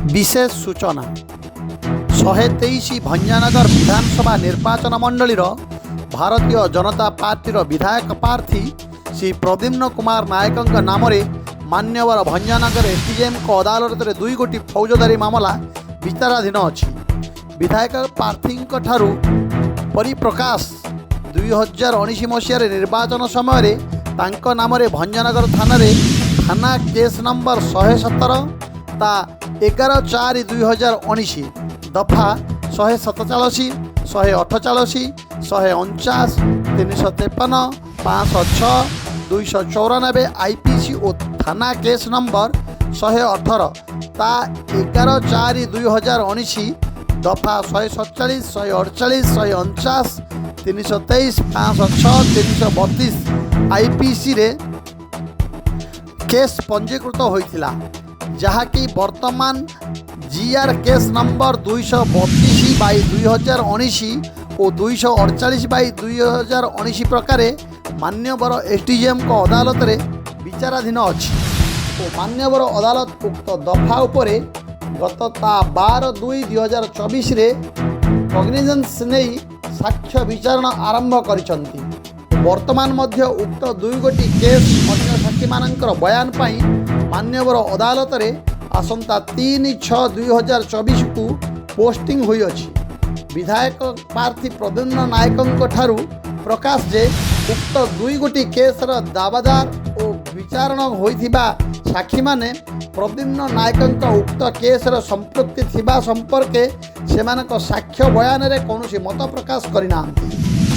विशेष सूचना 123 भंजानगर विधानसभा निर्वाचन मंडलीर भारतीय जनता पार्टीर विधायक प्रार्थी श्री प्रद्युम्न कुमार नायक नाम मान्यवर भंजानगर एसडीजेएम अदालत में 2 गोटी फौजदारी मामला विचाराधीन अच्छी। विधायक प्रार्थी परिप्रकाश 2019 मसीह निर्वाचन समय नाम भंजानगर थाना केस नंबर 117 ता 11/4/2019 दफा 147, 148, 149, 353, 506, 294 आईपीसी और थाना केस नंबर 118 ता 11/4/2019 दफा 147, 148, 149, 323, 506, 332 आईपीसी रे केस पंजीकृत होइथिला, जहाँकि वर्तमान जीआर केस नंबर 232/2019 और 248/2019 प्रकार मान्यवर एसडीजेएम को अदालत रे विचाराधीन अच्छी। तो मान्यवर अदालत उक्त दफा उपरे गत 12/2/2024 कग्निजेंस नहीं साक्ष्य विचारणा आरंभ करिसंती। वर्तमान मध्य उक्त 2 गोटी केस अन्य साक्षी मानकर बयान पाई मान्यवर अदालत रे आसंता 3/6/2024 को पोस्टिंग हुई अछि। विधायक प्रार्थी प्रद्युम्न नायक ठारू प्रकाश जे उक्त 2 गोटी केसर दावादार और विचारण होइथिबा साक्षी माने प्रद्युम्न नायक उक्त केसर संपृक्ति थिबा संपर्के सेमानक साक्ष्य बयान रे कौनसी मत प्रकाश करिना।